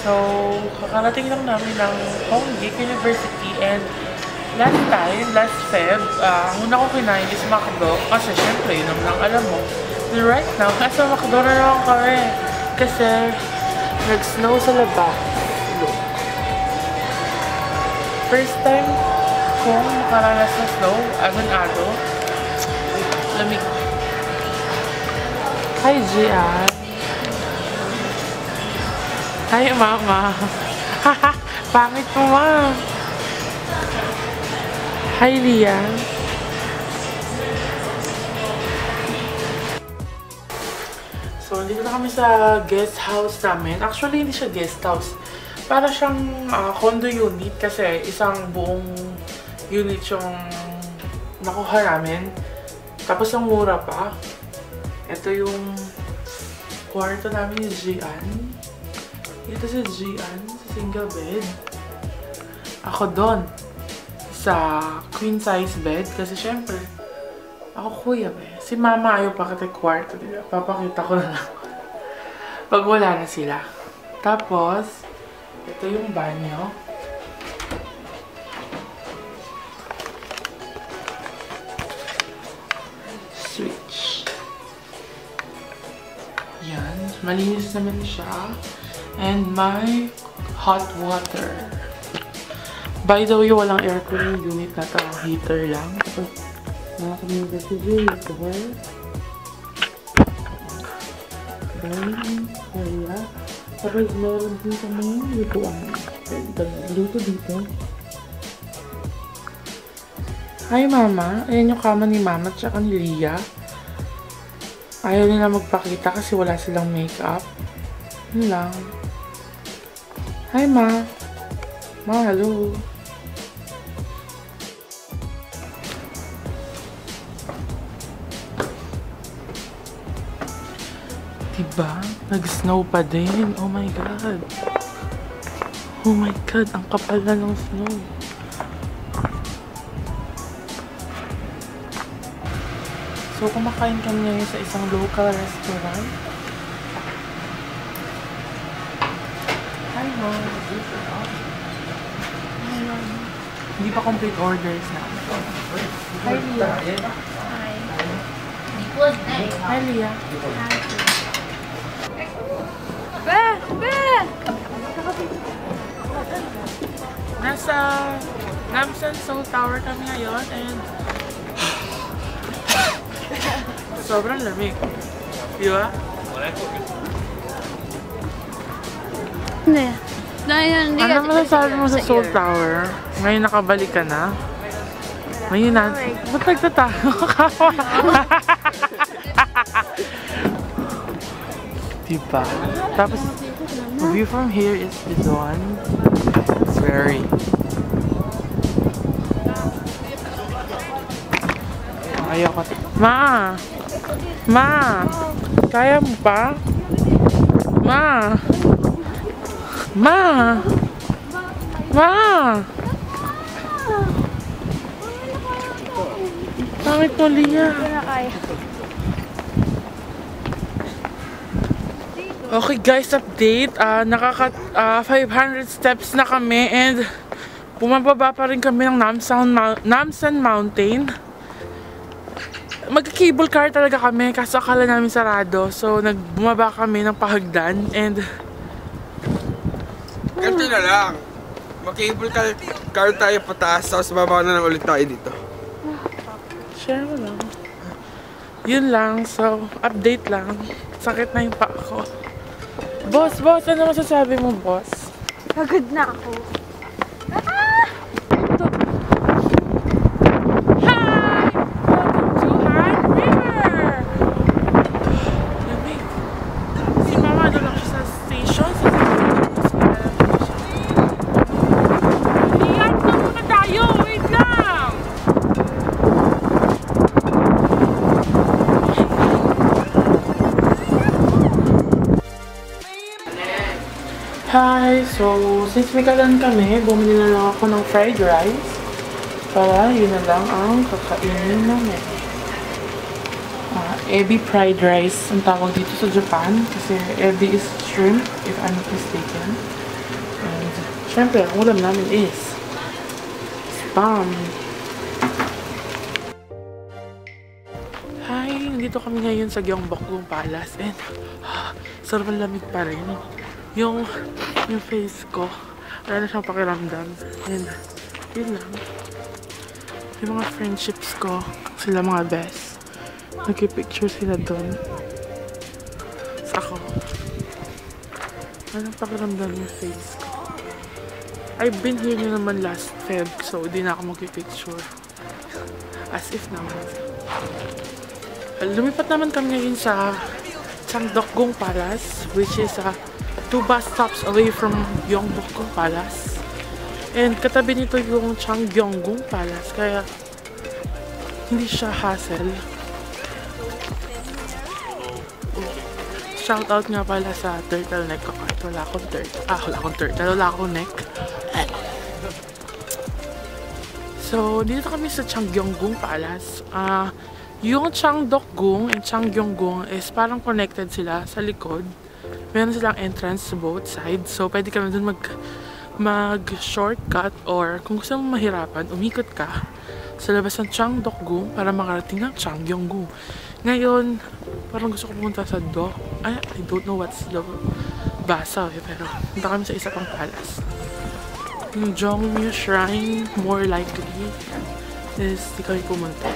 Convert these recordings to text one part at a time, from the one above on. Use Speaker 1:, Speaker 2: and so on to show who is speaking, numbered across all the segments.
Speaker 1: So, kakarating lang namin ng Hongik University and last Feb, ang una ko kinain is McDo kasi syempre, yun naman ang alam mo. And right now, nasa McDo na naman kami kasi nag-snow sa labas. Look. First time kong makaranas ng snow as an adult. Lamig. Hi, Gian. Hi, Mama. Haha, pangit mo, Ma. Hi, Lia. So, dito na kami sa guest house namin. Actually, hindi siya guest house. Para siyang condo unit kasi isang buong unit yung nakuha namin. Tapos ang mura pa. Ito yung kwarto namin ni Gian. Ito si Gian sa single bed. Ako doon sa queen size bed kasi syempre ako kuya eh. Si Mama ayaw pa kita kwarto. Papakita ko na lang pag wala na sila. Tapos ito yung banyo. Switch. Yan. Malinis naman siya. And my hot water. By the way, walang aircon yung unit na to. Heater lang. Tapos, nakakamita si Jay. Kaya. Tapos, meron din kami lutuan. Luto dito. Hi, Mama. Ayan yung kama ni Mama at saka ni Lia. Ayaw nila magpakita kasi wala silang makeup. Yun lang. Hi, Ma. Ma, hello. Diba? Nag-snow pa din. Oh my God. Oh my God. Ang kapal na ng snow. So, kumakain kami ngayon sa isang local restaurant. Hi, Mom. Hindi pa complete orders na. Hi, Lia. Hi, Lia. Nasa Namsan Seoul Tower kami ngayon and sobrang lamig. Di ba?
Speaker 2: Hindi.
Speaker 1: Ano masasabi mo sa Seoul Tower? Ngayon nakabalik ka na? Ngayon na? Ba't nagtatago ka? Diba? Tapos, the view from here is this one. It's very... Ayoko. Ma! Ma! Kaya mo pa? Ma! Ma! Ma! Pangit mo, Lia. Okay guys, update. 500 steps na kami and bumababa pa rin kami ng Namsan Mountain. Mag-cable car talaga kami kaso akala namin sarado. So, bumaba kami ng pahagdan and
Speaker 3: ganito na lang. Mag-cable car tayo pataas tapos baba na lang ulit tayo dito.
Speaker 1: Share mo lang. Yun lang. So, update lang. Sakit na yung paa ko. Boss, ano masasabi mo, boss?
Speaker 2: Pagod na ako.
Speaker 1: Hi! So, since may kalan kami, bumili na lang ako ng fried rice para yun na lang ang kakainin namin. Ebi fried rice ang tawag dito sa Japan kasi ebi is shrimp, if I'm not mistaken. Siyempre, ang ulam namin is spam. Hi! Nandito kami ngayon sa Gyeongbokgung Palace and sobrang lamig pa rin. Yung face ko, wala na siyang pakiramdam. And yun lang. Yung mga friendships ko, sila mga best. Nagkipicture sila doon. Ako. Anong pakiramdam yung face ko? I've been here na naman last Feb, so di na ako magpipicture. As if naman. Lumipat naman kami ngayon sa Changdeokgung Palace, which is 2 bus stops away from Gyeongbokgung Palace. And katabi nito yung Changgyeonggung Palace, kaya hindi siya hassle. Shoutout nga pala sa turtleneck ko kahit wala akong wala akong neck. So, dito kami sa Changgyeonggung Palace. Yung Changdeokgung and Changgyeonggung is parang connected sila sa likod. Meron silang entrance sa both sides. So, pwede kami dun mag-shortcut or kung gusto mo mahirapan, umikot ka sa labas ng Changdeokgung para makarating ng Changgyeonggung. Ngayon, parang gusto ko pumunta sa I don't know what's the basa pero punta kami sa isa pang palace. Yung Jongmyo Shrine, more likely, is di kami pumunta.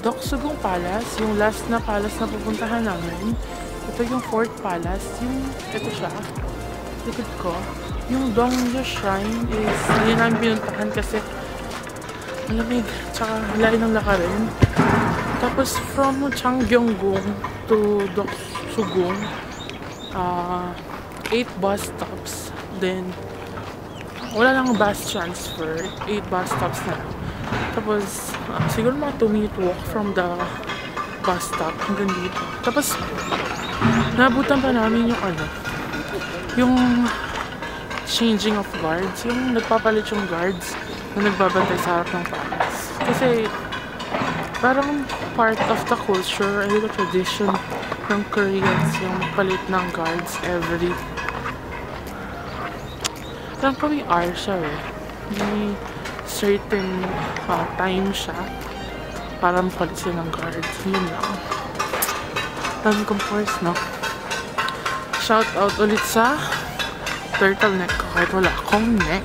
Speaker 1: Doksugung Palace, yung last na palace na pupuntahan namin. Ito yung 4th palace. Ito siya. Likod ko. Yung Jongmyo Shrine is hindi namin pinuntahan kasi malamig. Tsaka layo ng lakarin. Tapos from Changgyeonggung to Doksugung, 8 bus stops. Then, wala lang bus transfer. 8 bus stops na lang. Tapos, siguro mga 2-minute walk from the bus stop hanggang dito. Tapos, nabutan pa namin yung changing of guards. Yung nagpapalit yung guards na nagbabantay sa harap ng palace. Kasi, parang part of the culture, the tradition ng Koreans, yung palit ng guards every parang kami hour siya may certain time siya para mapalit sila ng guards. Yun lang. Dami kong force, no? Shout out ulit sa turtleneck ko kahit wala akong neck.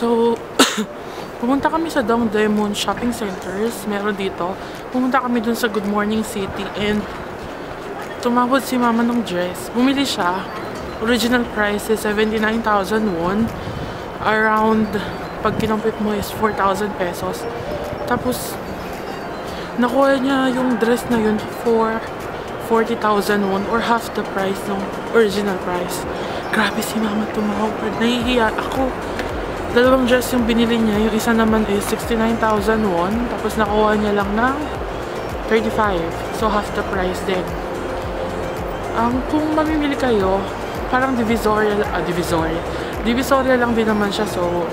Speaker 1: So, pumunta kami sa Dongdaemun Shopping Centers. Meron dito. Pumunta kami dun sa Good Morning City and tumawad si mama ng dress. Bumili siya. Original price is 79,000 won. Around, pag kinumpit mo is 4,000 pesos. Tapos, nakuha niya yung dress na yun for 40,000 won or half the price ng original price. Grabe si mama tumawad. Nahihiya ako. Dalawang dress yung binili niya. Yung isa naman is 69,000 won. Tapos nakuha niya lang ng 35. So, half the price din. Kung mamimili kayo, parang divisoria lang din naman siya. So,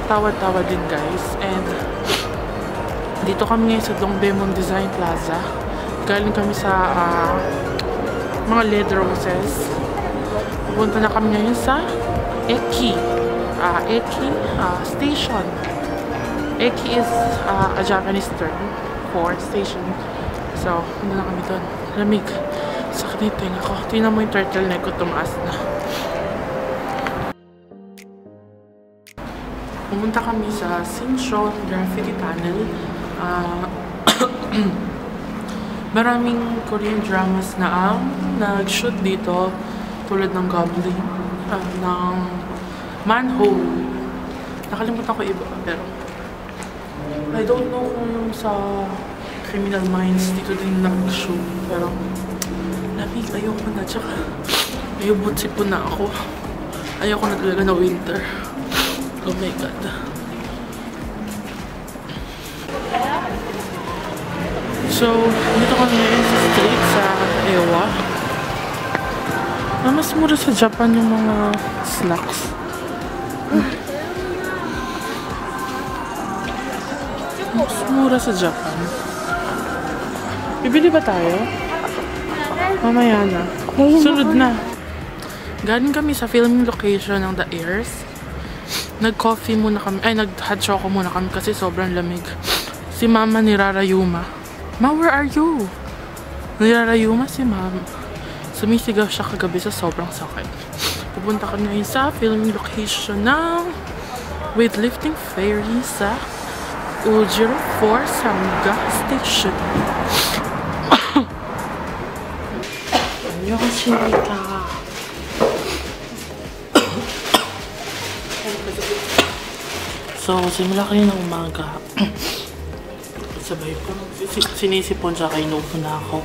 Speaker 1: tawad-tawad din guys. And, dito kami ngayon sa Dongdaemun Design Plaza. Galing kami sa mga leather roses. Pupunta na kami ngayon sa Eki Station. Eki is a Japanese term for station. So, ano na kami doon. Lamig. Sakit na yung tenga ko. Tingnan mo yung turtleneck ko, tumaas na. Pumunta kami sa Sinchon Graffiti Tunnel. Maraming Korean dramas na nag-shoot dito. Tulad ng Goblin, ng Manhole. Nakalimutan ko iba, pero I don't know kung yung sa Criminal Minds dito din nag-show. Pero, lamig. Ayoko na. Tsaka, may butsi po na ako. Ayoko na talaga na winter. Oh my God. So, dito kami ngayon sa street sa Ewa. Mas mura sa Japan yung mga snacks. Mas mura sa Japan. Bibili ba tayo? Mamaya na. Sunod na. Galing kami sa filming location ng The Airs. Nag-coffee muna kami. Ay, nag-hot choco muna kami kasi sobrang lamig. Si Mama nirarayuma. Ma, where are you? Nirarayuma si Mama. Sumisigaw siya kagabi sa sobrang sakit. Pupunta kami ngayon sa filming location ng weightlifting fairy sa U04 Samga Station. 안녕하십니까. So, simula kayo ng umaga. Sabay ko. Sinisipon siya kayo inuupo na ako.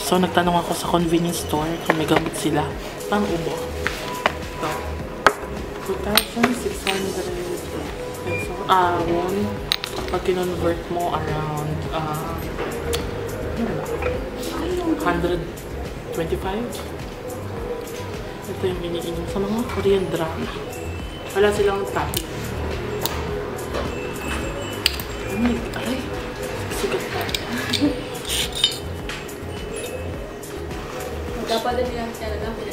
Speaker 1: So, nagtanong ako sa convenience store kung may gamit sila. Pang ubo. So, 2,600 peso. Won. Pag kinonvert mo around 125. Ito yung iniinom sa mga Korean drama. Wala silang topic. Aray, sigat pa.
Speaker 2: Dapat din yung talaga. Dapat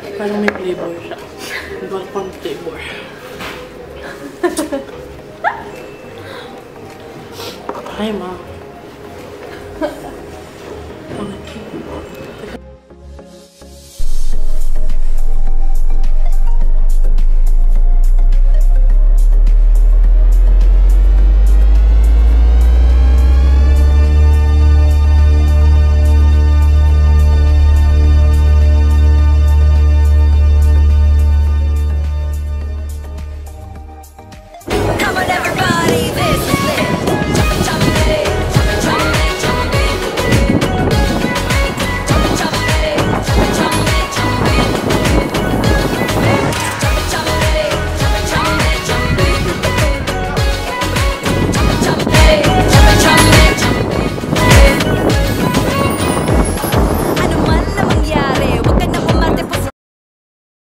Speaker 2: yun.
Speaker 1: Parang may flavor siya. Iba pang flavor. Hi, Ma.